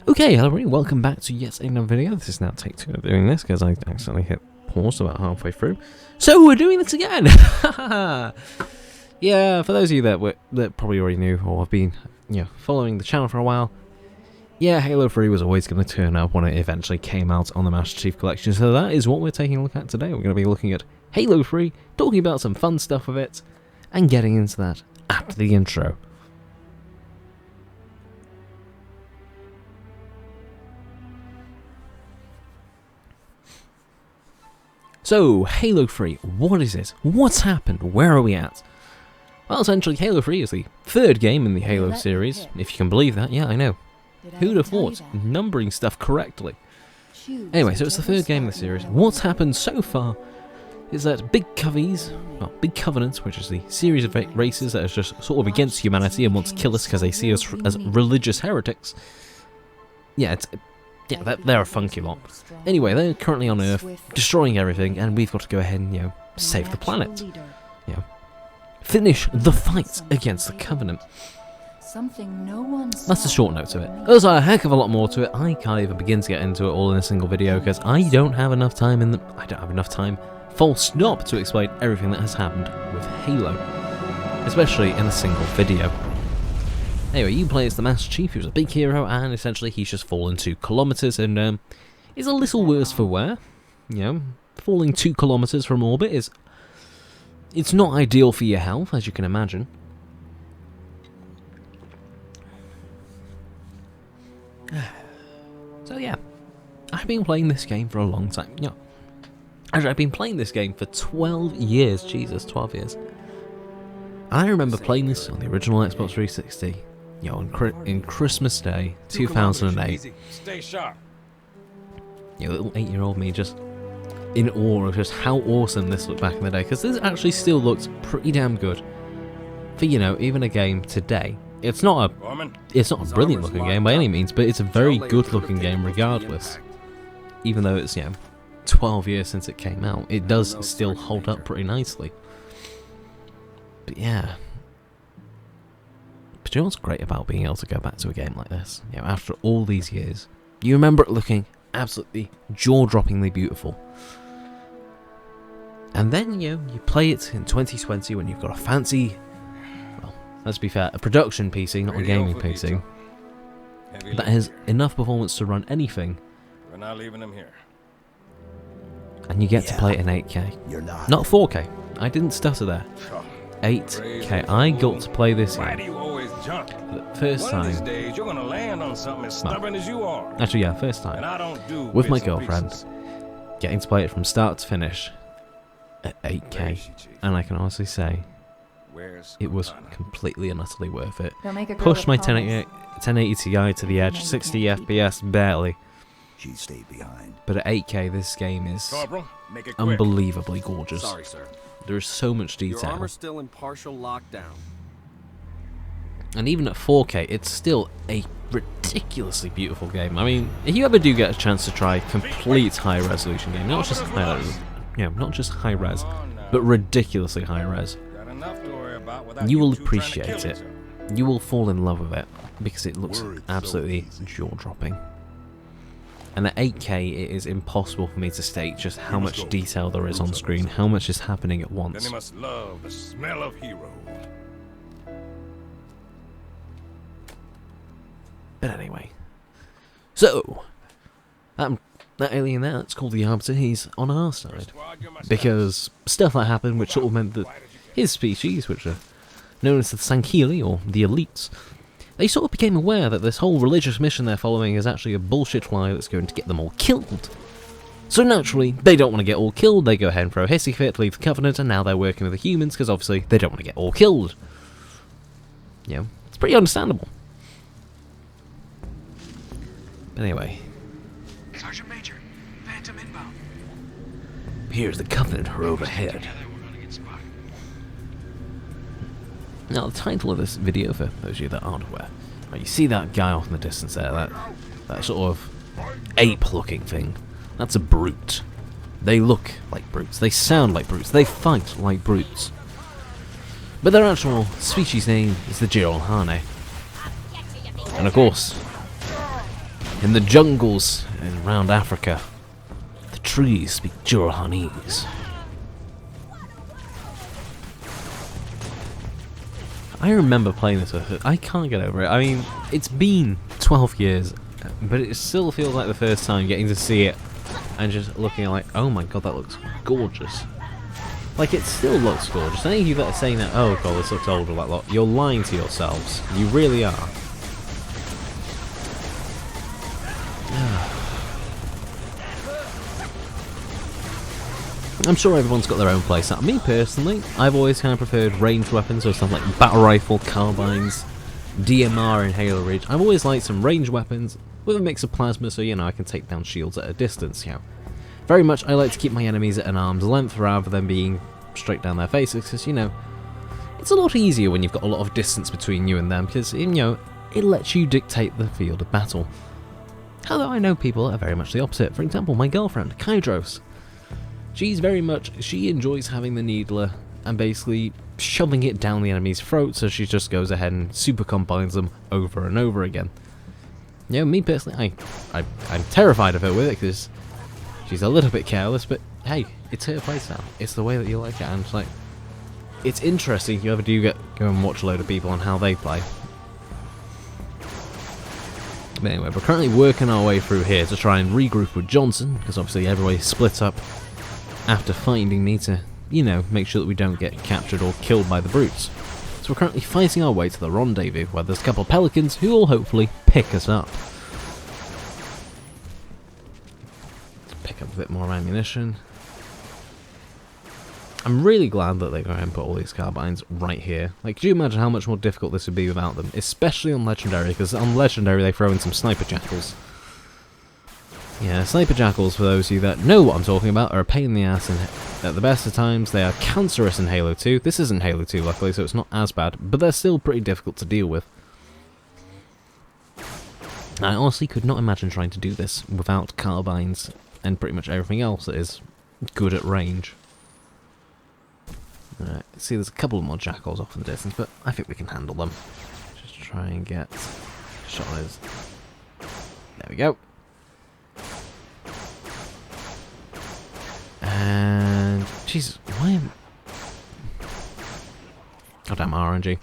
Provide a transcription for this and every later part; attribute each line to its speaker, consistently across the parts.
Speaker 1: Okay, hello everybody, welcome back to yet another video. This is now take 2 of doing this because I accidentally hit pause about halfway through. So we're doing this again! Yeah, for those of you that probably already knew or have been, following the channel for a while, yeah, Halo 3 was always going to turn up when it eventually came out on the Master Chief Collection, so that is what we're taking a look at today. We're going to be looking at Halo 3, talking about some fun stuff with it, and getting into that after the intro. So, Halo 3, what is it? What's happened? Where are we at? Well, essentially, Halo 3 is the third game in the Halo series, if you can believe that. Yeah, I know. Who'd have thought? Numbering stuff correctly. Anyway, so it's the third game in the series. What's happened so far is that Big Covenant, which is the series of races that is just sort of against humanity and want to kill us because they see us as religious heretics. Yeah, they're a funky lot. Anyway, they're currently on Earth, destroying everything, and we've got to go ahead and, save the planet. Finish the fight against the Covenant. That's a short note to it. There's a heck of a lot more to it. I can't even begin to get into it all in a single video because I don't have enough time full stop, to explain everything that has happened with Halo, especially in a single video. Anyway, you play as the Master Chief, who's a big hero, and essentially he's just fallen 2 kilometers, and is a little worse for wear. Falling 2 kilometers from orbit it's not ideal for your health, as you can imagine. So yeah, I've been playing this game for a long time. Actually, I've been playing this game for 12 years. Jesus, 12 years. I remember playing this on the original Xbox 360. In Christmas Day, 2008.
Speaker 2: Stay sharp.
Speaker 1: Little 8-year-old me just in awe of just how awesome this looked back in the day, because this actually still looks pretty damn good for even a game today. It's not a brilliant looking game by any means, but it's a very good looking game regardless. Even though it's 12 years since it came out, it does still hold up pretty nicely. But yeah. But you know what's great about being able to go back to a game like this? After all these years, you remember it looking absolutely jaw-droppingly beautiful. And then, you play it in 2020 when you've got a fancy, well, let's be fair, a production PC, not a gaming PC, that has enough performance to run anything.
Speaker 2: We're not leaving him here.
Speaker 1: And you get to play it in 8K. Not 4K. I didn't stutter there. 8K. I got to play this the first time.
Speaker 2: You're gonna land on something as stubborn as you are.
Speaker 1: Actually, yeah, first time with my girlfriend, getting to play it from start to finish at 8K, and I can honestly say it was completely and utterly worth it. Pushed my 1080 Ti to the edge, 60 FPS barely. But at 8K, this game is unbelievably gorgeous.
Speaker 3: Sorry, sir.
Speaker 1: There is so much detail.
Speaker 3: Your armor's still in partial lockdown.
Speaker 1: And even at 4K, it's still a ridiculously beautiful game. I mean, if you ever do get a chance to try a complete high-resolution game, not just high res, but ridiculously high res, you will appreciate it. You will fall in love with it because it looks absolutely jaw-dropping. And at 8K, it is impossible for me to state just how much detail there is on screen, how much is happening at once.
Speaker 2: Then they must love the smell of hero.
Speaker 1: But anyway, so that alien there, it's called the Arbiter, he's on our side, because stuff that happened which sort of meant that his species, which are known as the Sankili, or the Elites, they sort of became aware that this whole religious mission they're following is actually a bullshit lie that's going to get them all killed. So naturally, they don't want to get all killed, they go ahead and throw a hissy fit, leave the Covenant, and now they're working with the humans, because obviously they don't want to get all killed. It's pretty understandable. But anyway.
Speaker 4: Sergeant Major, Phantom inbound.
Speaker 1: Here's the Covenant overhead. Now, the title of this video, for those of you that aren't aware, you see that guy off in the distance there, that sort of ape-looking thing. That's a brute. They look like brutes, they sound like brutes, they fight like brutes. But their actual species name is the Jiralhane. And of course, In the jungles around Africa, the trees speak Jiralhaneese. I remember playing this with it. I can't get over it. I mean, it's been 12 years, but it still feels like the first time getting to see it and just looking like, oh my god, that looks gorgeous. Like, it still looks gorgeous. Any of you that are saying that, oh god, this looks old or that lot, you're lying to yourselves. You really are. I'm sure everyone's got their own place. Me personally, I've always kind of preferred ranged weapons, so stuff like battle rifle, carbines, DMR in Halo Reach. I've always liked some ranged weapons with a mix of plasma, so you know I can take down shields at a distance. You know, very much I like to keep my enemies at an arm's length rather than being straight down their faces, because you know it's a lot easier when you've got a lot of distance between you and them, because you know it lets you dictate the field of battle. Although I know people are very much the opposite. For example, my girlfriend, Kydros. She enjoys having the needler and basically shoving it down the enemy's throat, so she just goes ahead and super combines them over and over again. You know, me personally, I'm terrified of her with it because she's a little bit careless, but hey, it's her playstyle. It's the way that you like it, and it's like, it's interesting if you ever do go and watch a load of people on how they play. But anyway, we're currently working our way through here to try and regroup with Johnson, because obviously everybody split up after finding me to, you know, make sure that we don't get captured or killed by the brutes. So we're currently fighting our way to the rendezvous, where there's a couple of pelicans who will hopefully pick us up. Let's pick up a bit more ammunition. I'm really glad that they go ahead and put all these carbines right here. Like, could you imagine how much more difficult this would be without them? Especially on Legendary, because on Legendary they throw in some sniper jackals. Yeah, sniper jackals, for those of you that know what I'm talking about, are a pain in the ass, and at the best of times they are cancerous in Halo 2. This isn't Halo 2, luckily, so it's not as bad, but they're still pretty difficult to deal with. I honestly could not imagine trying to do this without carbines and pretty much everything else that is good at range. Alright, see there's a couple more jackals off in the distance, but I think we can handle them. Just try and get a shot on his... There we go. And... Jesus, why am... Goddamn RNG.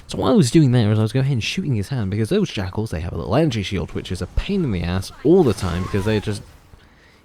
Speaker 1: So what I was doing there is I was going ahead and shooting his hand, because those jackals, they have a little energy shield, which is a pain in the ass all the time, because they just...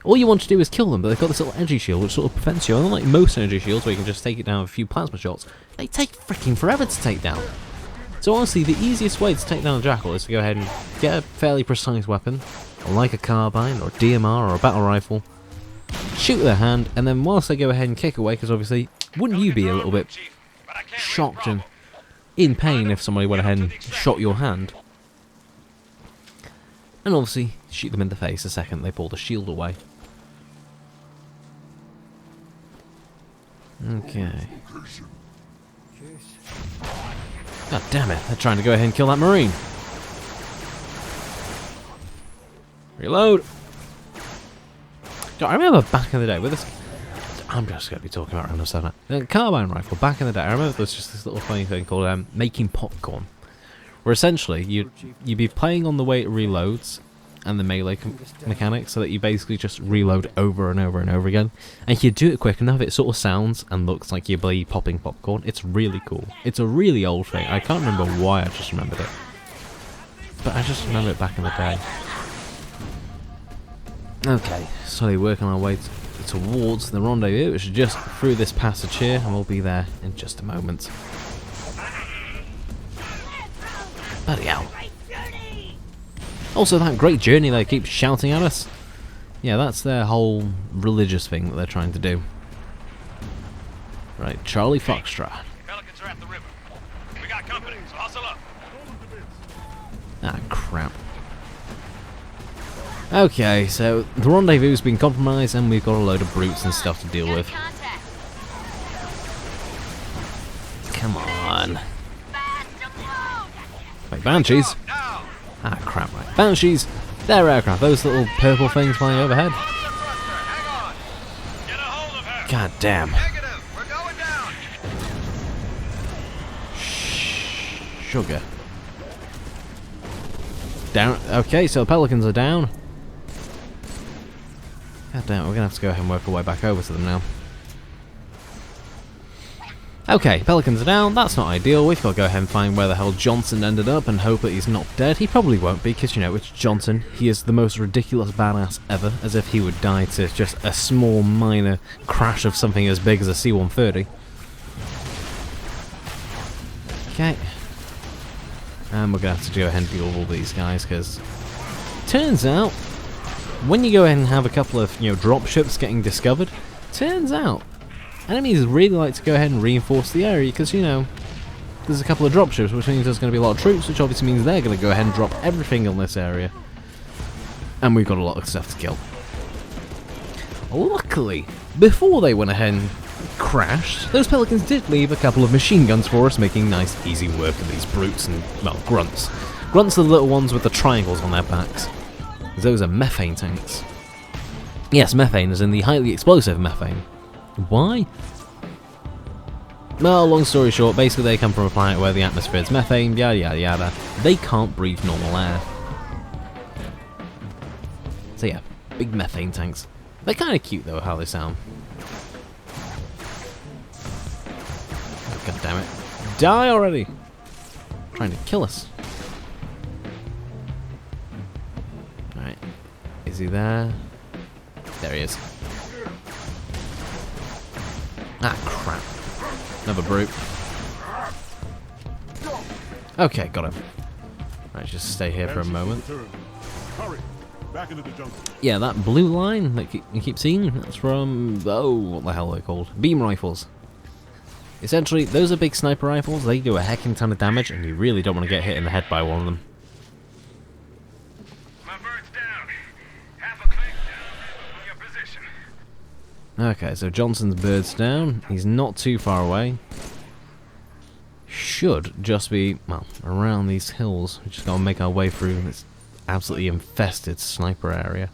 Speaker 1: All you want to do is kill them, but they've got this little energy shield which sort of prevents you. Unlike most energy shields where you can just take it down with a few plasma shots, they take freaking forever to take down. So honestly, the easiest way to take down a jackal is to go ahead and get a fairly precise weapon, like a carbine or a DMR or a battle rifle, shoot their hand, and then whilst they go ahead and kick away, because obviously, wouldn't you be a little bit shocked and in pain if somebody went ahead and shot your hand? And obviously, shoot them in the face the second they pull the shield away. Okay. God damn it, they're trying to go ahead and kill that Marine. Reload! I remember back in the day with this... I'm just going to be talking about random stuff now. Carbine rifle, back in the day, I remember there was just this little funny thing called making popcorn. Where essentially, you'd be playing on the way it reloads, and the melee mechanics, so that you basically just reload over and over and over again. And if you do it quick enough, it sort of sounds and looks like you're popping popcorn. It's really cool. It's a really old thing. I can't remember why I just remembered it. But I just remember it back in the day. Okay, slowly working our way towards the rendezvous, which is just through this passage here, and we'll be there in just a moment. Bloody hell. Also, that great journey they keep shouting at us. Yeah, that's their whole religious thing that they're trying to do. Right, Charlie Foxtrot.
Speaker 2: Pelicans are at the river. We got company, so hustle up.
Speaker 1: Ah, crap. Okay, so the rendezvous's been compromised, and we've got a load of brutes and stuff to deal with. Come on. Wait, Banshees? Ah, crap, right. Banshees, they're aircraft. Those little purple things flying overhead. God damn. Sugar. Down. Okay, so the Pelicans are down. God damn, we're gonna have to go ahead and work our way back over to them now. Okay, Pelicans are down. That's not ideal. We've got to go ahead and find where the hell Johnson ended up and hope that he's not dead. He probably won't be, because, you know, it's Johnson. He is the most ridiculous badass ever, as if he would die to just a small, minor crash of something as big as a C-130. Okay. And we're going to have to go ahead and deal with all these guys, because turns out, when you go ahead and have a couple of, you know, dropships getting discovered, turns out enemies really like to go ahead and reinforce the area, because, you know, there's a couple of dropships, which means there's going to be a lot of troops, which obviously means they're going to go ahead and drop everything in this area. And we've got a lot of stuff to kill. Luckily, before they went ahead and crashed, those Pelicans did leave a couple of machine guns for us, making nice, easy work of these brutes and, well, grunts. Grunts are the little ones with the triangles on their backs. Those are methane tanks. Yes, methane, as in the highly explosive methane. Why? Well, long story short, basically they come from a planet where the atmosphere is methane, yada yada yada. They can't breathe normal air. So yeah, big methane tanks. They're kind of cute though, how they sound. Oh, God damn it. Die already! Trying to kill us. Alright. Is he there? There he is. Ah, crap. Another brute. Okay, got him. Right, just stay here for a moment. Yeah, that blue line that you keep seeing, that's from, oh, what the hell are they called? Beam rifles. Essentially, those are big sniper rifles. They do a heckin' ton of damage, and you really don't want to get hit in the head by one of them.
Speaker 2: My bird's down. Half a click down from your position.
Speaker 1: Okay, so Johnson's bird's down. He's not too far away. Should just be, well, around these hills. We just gotta make our way through this absolutely infested sniper area.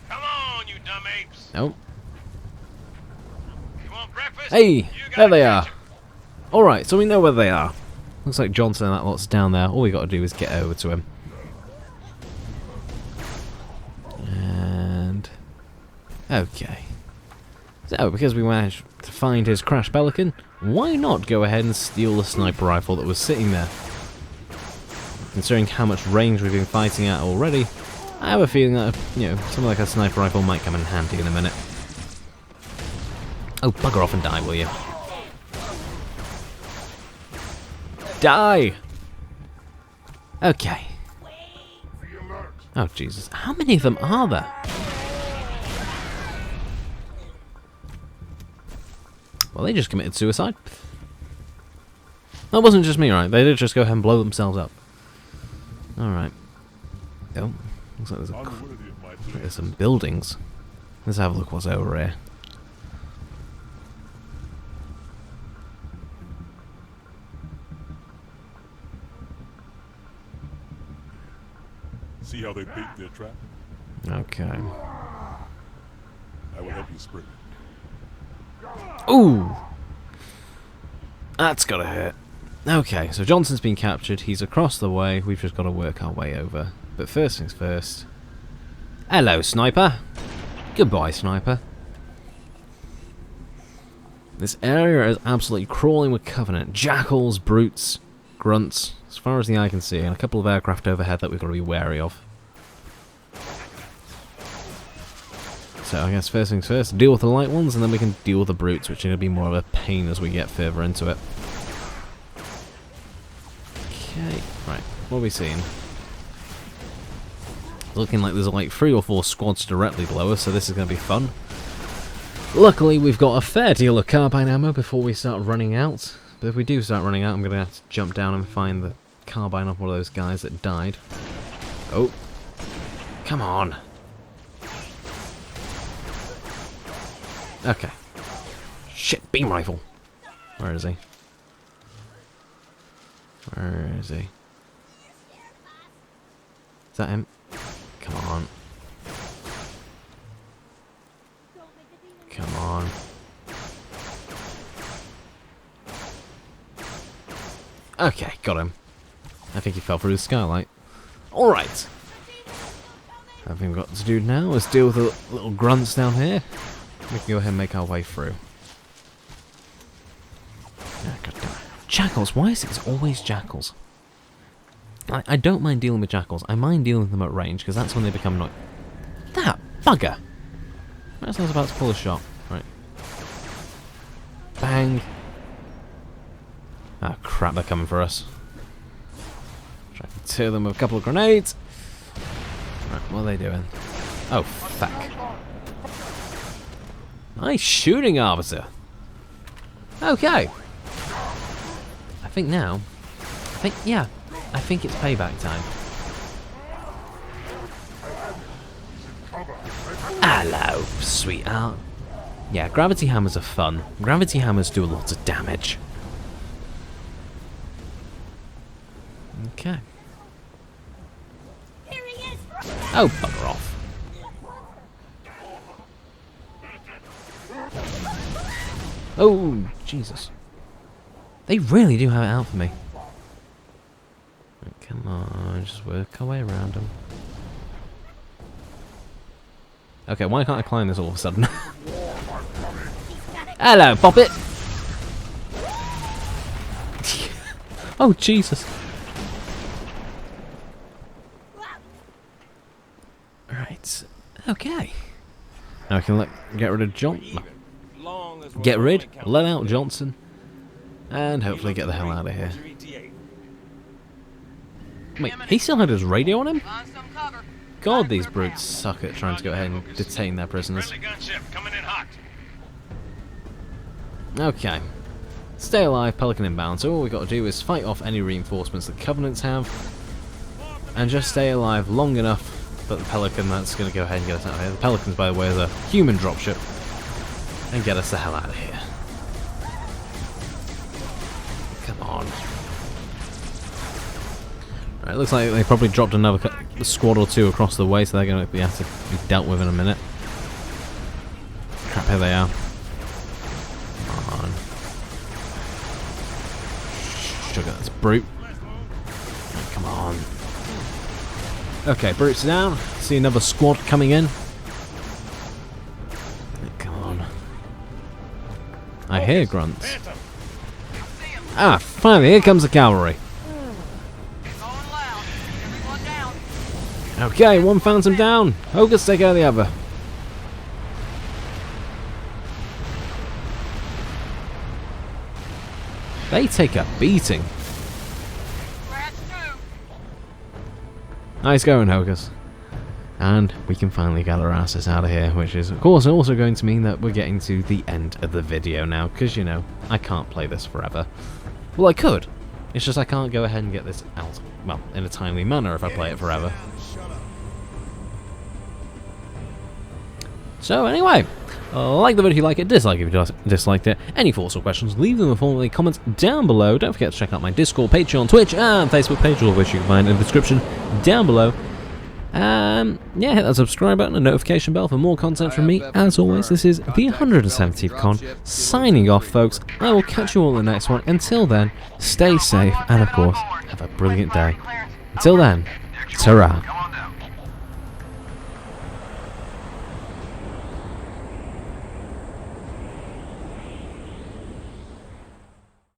Speaker 2: Come on, you dumb apes.
Speaker 1: Oh.
Speaker 2: You want breakfast?
Speaker 1: Hey,
Speaker 2: You
Speaker 1: there
Speaker 2: gotta
Speaker 1: they
Speaker 2: catch
Speaker 1: are.
Speaker 2: 'em.
Speaker 1: Alright, so we know where they are. Looks like Johnson and that lot's down there. All we gotta do is get over to him. And... okay. So, because we managed to find his crashed Pelican, why not go ahead and steal the sniper rifle that was sitting there? Considering how much range we've been fighting at already, I have a feeling that, you know, something like a sniper rifle might come in handy in a minute. Oh, bugger off and die, will you? Die! Okay. Oh, Jesus. How many of them are there? Well, they just committed suicide. That wasn't just me, right? They did just go ahead and blow themselves up. Alright. Oh, looks like there's some buildings. Let's have a look what's over here.
Speaker 5: See how they bait their trap?
Speaker 1: Okay.
Speaker 5: I will help you spring it.
Speaker 1: Ooh! That's gotta hurt. Okay, so Johnson's been captured. He's across the way. We've just got to work our way over. But first things first. Hello, Sniper. Goodbye, Sniper. This area is absolutely crawling with Covenant. Jackals, brutes, grunts, as far as the eye can see, and a couple of aircraft overhead that we've got to be wary of. So I guess first things first, deal with the light ones, and then we can deal with the brutes, which are going to be more of a pain as we get further into it. Okay, right, what are we seeing? Looking like there's like 3 or 4 squads directly below us, so this is going to be fun. Luckily, we've got a fair deal of carbine ammo before we start running out. But if we do start running out, I'm going to have to jump down and find the carbine of one of those guys that died. Oh, come on. Okay. Shit, beam rifle. Where is he? Where is he? Is that him? Come on. Come on. Okay, got him. I think he fell through the skylight. Alright. Everything we've got to do now is deal with the little grunts down here. We can go ahead and make our way through. Ah, goddamn. Jackals, why is it always jackals? I don't mind dealing with jackals. I mind dealing with them at range, because that's when they become annoying. That bugger! I was about to pull a shot. Right. Bang. Ah, crap, they're coming for us. Try to tear them with a couple of grenades. Right, what are they doing? Oh, fuck. Nice shooting, officer. Okay. I think now... yeah. I think it's payback time. Hello, sweetheart. Yeah, gravity hammers are fun. Gravity hammers do a lot of damage. Okay. Oh, bugger off. Oh, Jesus. They really do have it out for me. Come on, just work our way around them. Okay, why can't I climb this all of a sudden? Hello, Poppet! Oh, Jesus. Right. Okay. Now I can get rid of Johnson. Let out Johnson. And hopefully get the hell out of here. Wait, he still had his radio on him? God, these brutes suck at trying to go ahead and detain their prisoners. Okay. Stay alive, Pelican inbound. So all we got to do is fight off any reinforcements the Covenants have. And just stay alive long enough that the Pelican that's going to go ahead and get us out of here. The Pelicans, by the way, is a human dropship. And get us the hell out of here. Come on. Right, looks like they probably dropped another squad or two across the way, so they're going to have to be dealt with in a minute. Crap, here they are. Come on. Sugar, that's brute. Right, come on. Okay, brute's down. See another squad coming in. Come on. I hear grunts. Ah, finally, here comes the cavalry. Okay, one phantom down. Hocus, take out the other. They take a beating. Nice going, Hocus. And we can finally get our asses out of here, which is, of course, also going to mean that we're getting to the end of the video now, because, you know, I can't play this forever. Well, I could. It's just I can't go ahead and get this out, well, in a timely manner if I play it forever. So anyway, like the video if you like it, dislike it if you disliked it. Any thoughts or questions, leave them in the comments down below. Don't forget to check out my Discord, Patreon, Twitch, and Facebook page, all of which you can find in the description down below. Yeah, hit that subscribe button and notification bell for more content from me. As always, this is the 170th Con, signing off, folks. I will catch you all in the next one. Until then, stay safe, and of course, have a brilliant day. Until then, ta-ra.